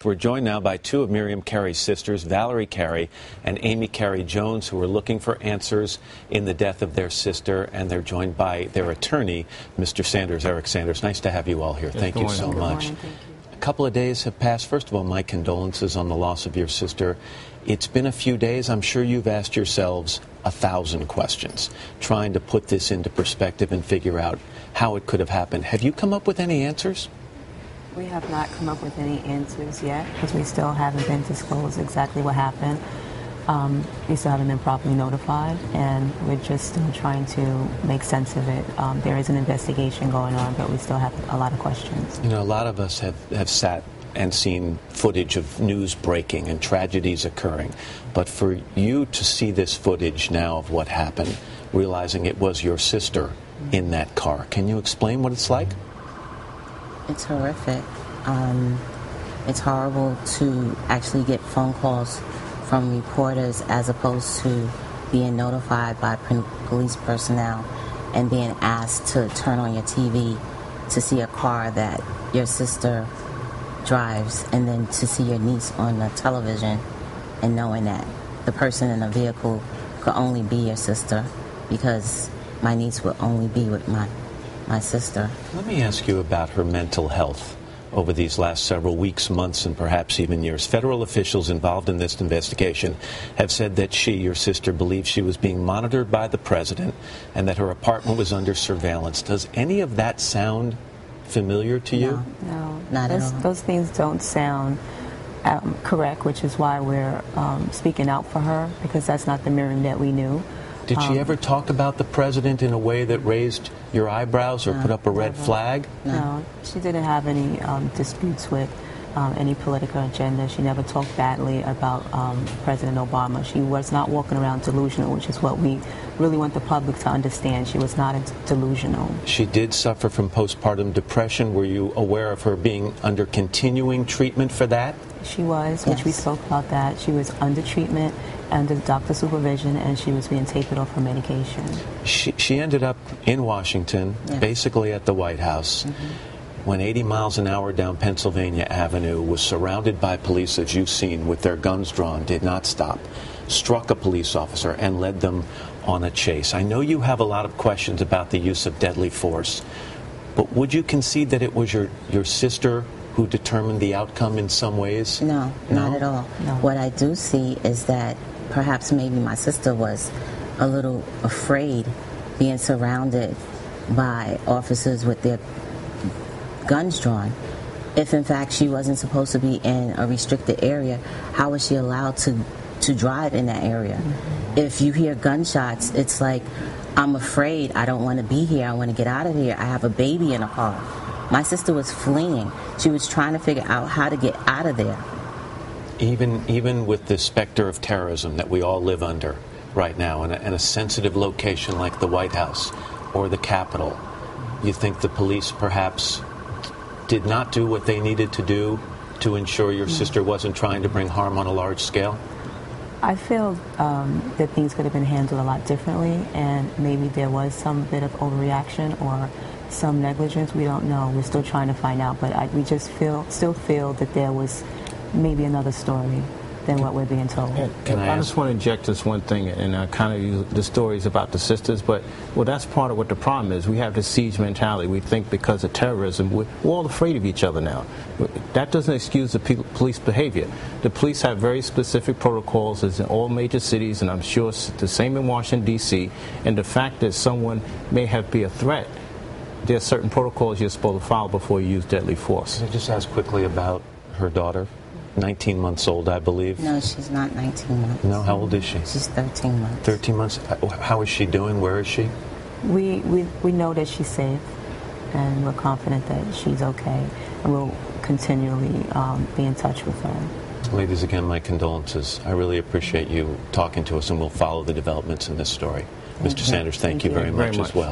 We're joined now by two of Miriam Carey's sisters, Valerie Carey and Amy Carey Jones, who are looking for answers in the death of their sister, and they're joined by their attorney, Mr. Sanders, Eric Sanders. Nice to have you all here. Thank you so much. A couple of days have passed. First of all, my condolences on the loss of your sister. It's been a few days. I'm sure you've asked yourselves 1,000 questions, trying to put this into perspective and figure out how it could have happened. Have you come up with any answers? We have not come up with any answers yet because we still haven't been disclosed exactly what happened. We still haven't been properly notified, and we're just still trying to make sense of it. There is an investigation going on, but we still have a lot of questions. You know, a lot of us have sat and seen footage of news breaking and tragedies occurring. But for you to see this footage now of what happened, realizing it was your sister in that car, can you explain what it's like? It's horrific. It's horrible to actually get phone calls from reporters as opposed to being notified by police personnel and being asked to turn on your TV to see a car that your sister drives, and then to see your niece on the television and knowing that the person in the vehicle could only be your sister because my niece would only be with my sister. Let me ask you about her mental health over these last several weeks, months, and perhaps even years. Federal officials involved in this investigation have said that she, your sister, believes she was being monitored by the president and that her apartment was under surveillance. Does any of that sound familiar to you? No, not at all. Those things don't sound correct, which is why we're speaking out for her, because that's not the Miriam that we knew. Did she ever talk about the president in a way that raised your eyebrows or put up a red flag? No, she didn't have any disputes with any political agenda. She never talked badly about President Obama. She was not walking around delusional, which is what we really want the public to understand. She was not delusional. She did suffer from postpartum depression. Were you aware of her being under continuing treatment for that? She was, which we spoke about that. She was under treatment, under doctor supervision, and she was being tapered off her medication. She ended up in Washington, basically at the White House, when 80 miles an hour down Pennsylvania Avenue, was surrounded by police, as you've seen, with their guns drawn, did not stop, struck a police officer, and led them on a chase. I know you have a lot of questions about the use of deadly force, but would you concede that it was your sister who determined the outcome in some ways? No, not at all. No. What I do see is that perhaps maybe my sister was a little afraid being surrounded by officers with their guns drawn. If in fact she wasn't supposed to be in a restricted area, how was she allowed to drive in that area? If you hear gunshots, it's like, I'm afraid, I don't want to be here, I want to get out of here, I have a baby in a car. My sister was fleeing. She was trying to figure out how to get out of there. Even with the specter of terrorism that we all live under right now, in a sensitive location like the White House or the Capitol, you think the police perhaps did not do what they needed to do to ensure your sister wasn't trying to bring harm on a large scale? I feel that things could have been handled a lot differently, and maybe there was some bit of overreaction or some negligence. We don't know. We're still trying to find out, but we just still feel that there was maybe another story than what we're being told. I just want to inject this one thing, and kind of use the stories about the sisters, but that's part of what the problem is. We have the siege mentality. We think because of terrorism, we're all afraid of each other now. That doesn't excuse the police behavior. The police have very specific protocols, as in all major cities, and I'm sure it's the same in Washington, D.C., and the fact that someone may be a threat, there are certain protocols you're supposed to follow before you use deadly force. Can I just ask quickly about her daughter? 19 months old, I believe. No, she's not 19 months. No, how old is she? She's 13 months. 13 months. How is she doing? Where is she? We know that she's safe, and we're confident that she's okay, and we'll continually be in touch with her. Ladies, again, my condolences. I really appreciate you talking to us, and we'll follow the developments in this story. Mr. Sanders, thank you very much as well.